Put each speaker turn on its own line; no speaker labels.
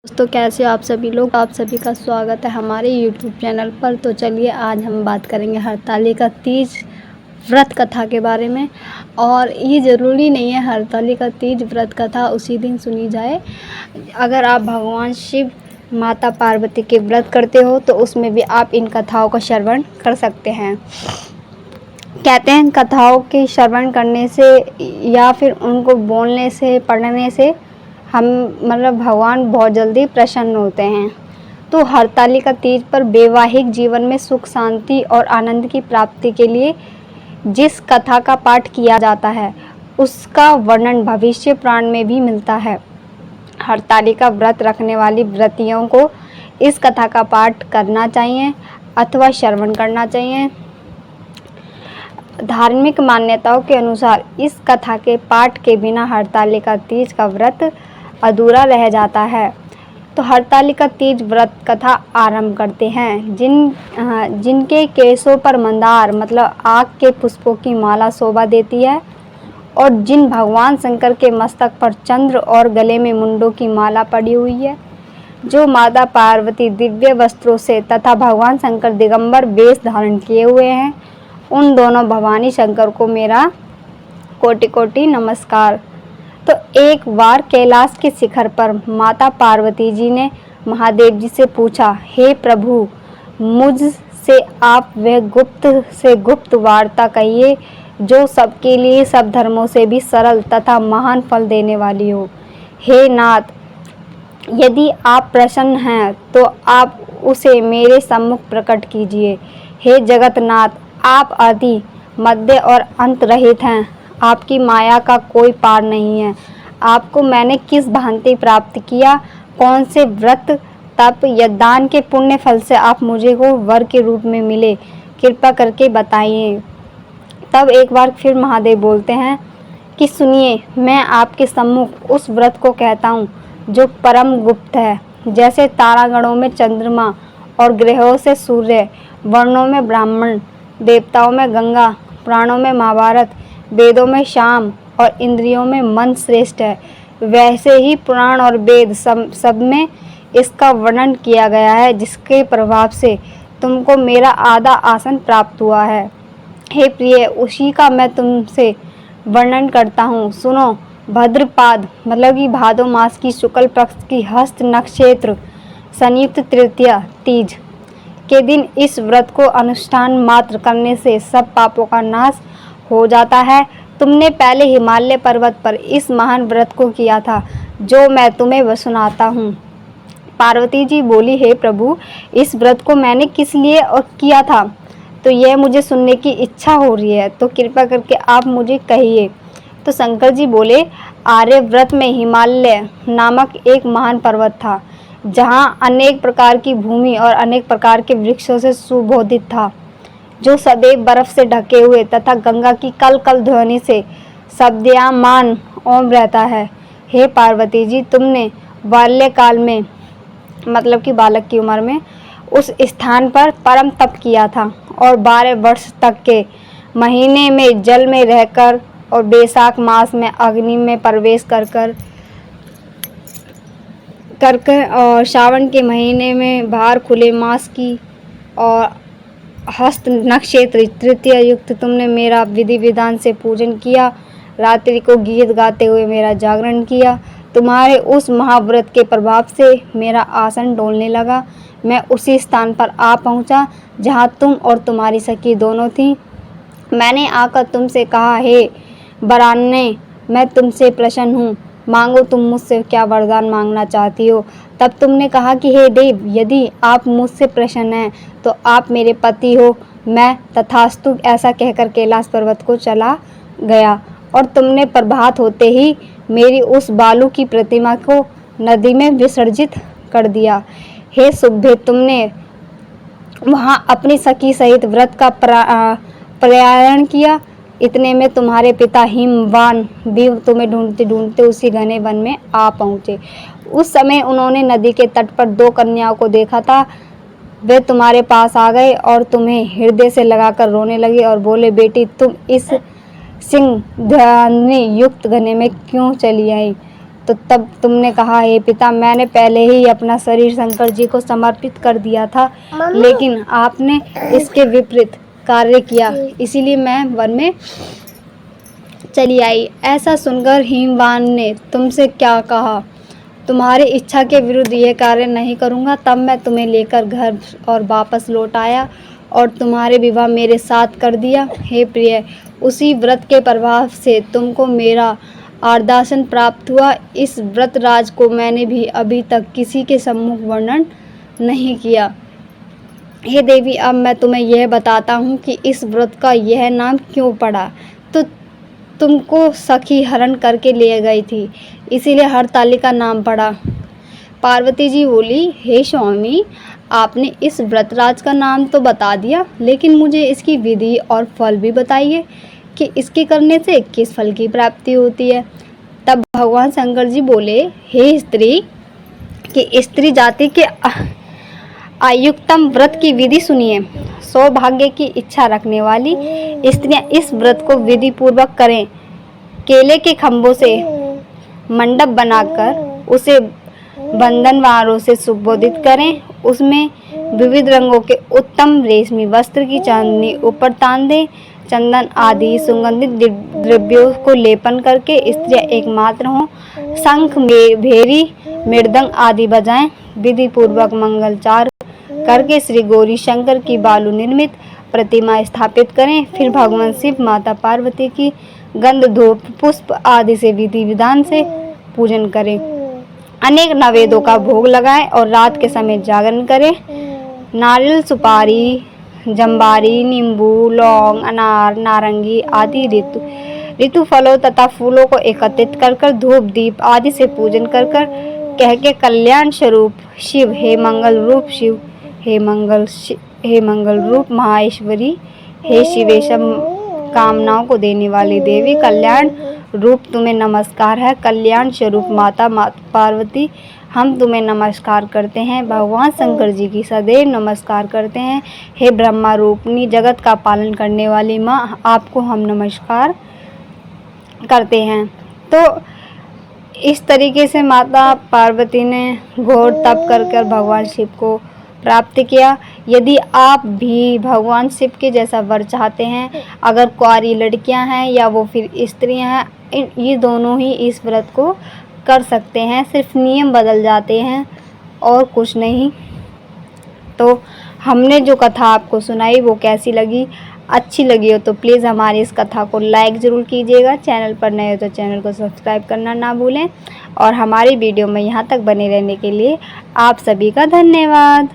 दोस्तों कैसे हो आप सभी लोग। आप सभी का स्वागत है हमारे YouTube चैनल पर। तो चलिए आज हम बात करेंगे हरतालिका तीज व्रत कथा के बारे में। और ये ज़रूरी नहीं है हरतालिका तीज व्रत कथा उसी दिन सुनी जाए। अगर आप भगवान शिव माता पार्वती के व्रत करते हो तो उसमें भी आप इन कथाओं का श्रवण कर सकते हैं। कहते हैं कथाओं के श्रवण करने से या फिर उनको बोलने से पढ़ने से हम भगवान बहुत जल्दी प्रसन्न होते हैं। तो हरतालिका तीज पर वैवाहिक जीवन में सुख शांति और आनंद की प्राप्ति के लिए जिस कथा का पाठ किया जाता है उसका वर्णन भविष्य पुराण में भी मिलता है। हरतालिका व्रत रखने वाली व्रतियों को इस कथा का पाठ करना चाहिए अथवा श्रवण करना चाहिए। धार्मिक मान्यताओं के अनुसार इस कथा के पाठ के बिना हरतालिका तीज का व्रत अधूरा रह जाता है। तो हरतालिका तीज व्रत कथा आरंभ करते हैं। जिनके केसों पर मंदार आग के पुष्पों की माला शोभा देती है और जिन भगवान शंकर के मस्तक पर चंद्र और गले में मुंडों की माला पड़ी हुई है, जो माता पार्वती दिव्य वस्त्रों से तथा भगवान शंकर दिगंबर वेश धारण किए हुए हैं, उन दोनों भवानी शंकर को मेरा कोटि कोटि नमस्कार। तो एक बार कैलाश के शिखर पर माता पार्वती जी ने महादेव जी से पूछा, हे प्रभु, मुझसे आप वह गुप्त से गुप्त वार्ता कहिए जो सबके लिए सब धर्मों से भी सरल तथा महान फल देने वाली हो। हे नाथ, यदि आप प्रसन्न हैं तो आप उसे मेरे सम्मुख प्रकट कीजिए। हे जगतनाथ, आप आदि मध्य और अंत रहित हैं, आपकी माया का कोई पार नहीं है। आपको मैंने किस भांति प्राप्त किया, कौन से व्रत तप या दान के पुण्य फल से आप मुझे को वर के रूप में मिले, कृपा करके बताइए। तब एक बार फिर महादेव बोलते हैं कि सुनिए, मैं आपके सम्मुख उस व्रत को कहता हूँ जो परम गुप्त है। जैसे तारागणों में चंद्रमा और ग्रहों से सूर्य, वर्णों में ब्राह्मण, देवताओं में गंगा, पुराणों में महाभारत, वेदों में शाम और इंद्रियों में मन श्रेष्ठ है, वैसे ही पुराण और वेद सब में इसका वर्णन किया गया है, जिसके प्रभाव से तुमको मेरा आधा आसन प्राप्त हुआ है। हे प्रिय, उसी का मैं तुमसे वर्णन करता हूँ, सुनो। भद्रपाद कि भादो मास की शुक्ल पक्ष की हस्त नक्षत्र संयुक्त तृतीया तीज के दिन इस व्रत को अनुष्ठान मात्र करने से सब पापों का नाश हो जाता है। तुमने पहले हिमालय पर्वत पर इस महान व्रत को किया था, जो मैं तुम्हें सुनाता हूँ। पार्वती जी बोली, हे प्रभु, इस व्रत को मैंने किस लिए और किया था, तो यह मुझे सुनने की इच्छा हो रही है, तो कृपा करके आप मुझे कहिए। तो शंकर जी बोले, आर्यव्रत में हिमालय नामक एक महान पर्वत था, जहाँ अनेक प्रकार की भूमि और अनेक प्रकार के वृक्षों से सुशोभित था, जो सदैव बर्फ से ढके हुए तथा गंगा की कल कल ध्वनि से शब्दयामान ओम रहता है। हे पार्वती जी, तुमने बाल्यकाल में कि बालक की उम्र में उस स्थान पर परम तप किया था और 12 वर्ष तक के महीने में जल में रहकर और बैसाख मास में अग्नि में प्रवेश कर और श्रावण के महीने में बाहर खुले मास की और हस्त नक्षत्र तृतीया युक्त तुमने मेरा विधि विधान से पूजन किया। रात्रि को गीत गाते हुए मेरा जागरण किया। तुम्हारे उस महाव्रत के प्रभाव से मेरा आसन डोलने लगा। मैं उसी स्थान पर आ पहुंचा जहां तुम और तुम्हारी सखी दोनों थी। मैंने आकर तुमसे कहा, हे वरान्य, मैं तुमसे प्रसन्न हूँ, मांगो तुम मुझसे क्या वरदान मांगना चाहती हो। तब तुमने कहा कि हे देव, यदि आप मुझसे प्रसन्न हैं तो आप मेरे पति हो। मैं तथास्तु ऐसा कहकर कैलाश पर्वत को चला गया और तुमने प्रभात होते ही मेरी उस बालू की प्रतिमा को नदी में विसर्जित कर दिया। हे शुभ्रे, तुमने वहाँ अपनी सखी सहित व्रत का प्रयाण किया। इतने में तुम्हारे पिता हिमवान भी तुम्हें ढूंढते ढूंढते उसी घने वन में आ पहुँचे। उस समय उन्होंने नदी के तट पर 2 कन्याओं को देखा था। वे तुम्हारे पास आ गए और तुम्हें हृदय से लगाकर रोने लगे और बोले, बेटी, तुम इस सिंह ध्वनि युक्त घने में क्यों चली आई? तो तब तुमने कहा, हे पिता, मैंने पहले ही अपना शरीर शंकर जी को समर्पित कर दिया था, लेकिन आपने इसके विपरीत कार्य किया, इसीलिए मैं वन में चली आई। ऐसा सुनकर हिमवान ने तुमसे क्या कहा? तुम्हारी इच्छा के विरुद्ध यह कार्य नहीं करूँगा। तब मैं तुम्हें लेकर घर और वापस लौट आया और तुम्हारे विवाह मेरे साथ कर दिया। हे प्रिय, उसी व्रत के प्रभाव से तुमको मेरा आर्दासन प्राप्त हुआ। इस व्रत राज को मैंने भी अभी तक किसी के सम्मुख वर्णन नहीं किया। हे देवी, अब मैं तुम्हें यह बताता हूँ कि इस व्रत का यह नाम क्यों पड़ा। तो तुमको सखी हरण करके ले गई थी, इसीलिए हरतालिका नाम पड़ा। पार्वती जी बोली, हे स्वामी, आपने इस व्रतराज का नाम तो बता दिया, लेकिन मुझे इसकी विधि और फल भी बताइए कि इसके करने से किस फल की प्राप्ति होती है। तब भगवान शंकर जी बोले, हे स्त्री, कि स्त्री जाति के आयुक्तम व्रत की विधि सुनिए। सौभाग्य की इच्छा रखने वाली स्त्रियां इस व्रत को विधि पूर्वक करें। केले के खम्भों से मंडप बनाकर उसे बंधनवारों से सुशोभित करें। उसमें विविध रंगों के उत्तम रेशमी वस्त्र की चांदनी ऊपर तान दें। चंदन आदि सुगंधित द्रव्यों को लेपन करके स्त्रियां एकमात्र हों। शंख, भेरी, मृदंग आदि बजाएं। विधि पूर्वक मंगलचार करके श्री गौरी शंकर की बालू निर्मित प्रतिमा स्थापित करें। फिर भगवान शिव, माता पार्वती की गंध, धूप, पुष्प आदि से विधि विधान से पूजन करें। अनेक नैवेद्यों का भोग लगाएं और रात के समय जागरण करें। नारियल, सुपारी, जंबारी, नींबू, लौंग, अनार, नारंगी आदि ऋतु फलों तथा फूलों को एकत्रित कर धूप, दीप आदि से पूजन कर कह के कल्याण स्वरूप शिव, हे मंगल रूप शिव, हे मंगल रूप महाऐश्वरी, हे शिवेशम, कामनाओं को देने वाली देवी, कल्याण रूप तुम्हें नमस्कार है। कल्याण स्वरूप माता पार्वती, हम तुम्हें नमस्कार करते हैं। भगवान शंकर जी की सदैव नमस्कार करते हैं। हे ब्रह्मा रूपनी, जगत का पालन करने वाली माँ, आपको हम नमस्कार करते हैं। तो इस तरीके से माता पार्वती ने घोर तप कर भगवान शिव को प्राप्त किया। यदि आप भी भगवान शिव के जैसा वर चाहते हैं, अगर कुंवारी लड़कियां हैं या वो फिर स्त्रियां हैं, ये दोनों ही इस व्रत को कर सकते हैं। सिर्फ नियम बदल जाते हैं और कुछ नहीं। तो हमने जो कथा आपको सुनाई वो कैसी लगी? अच्छी लगी हो तो प्लीज़ हमारी इस कथा को लाइक ज़रूर कीजिएगा। चैनल पर नए हो तो चैनल को सब्सक्राइब करना ना भूलें। और हमारी वीडियो में यहाँ तक बने रहने के लिए आप सभी का धन्यवाद।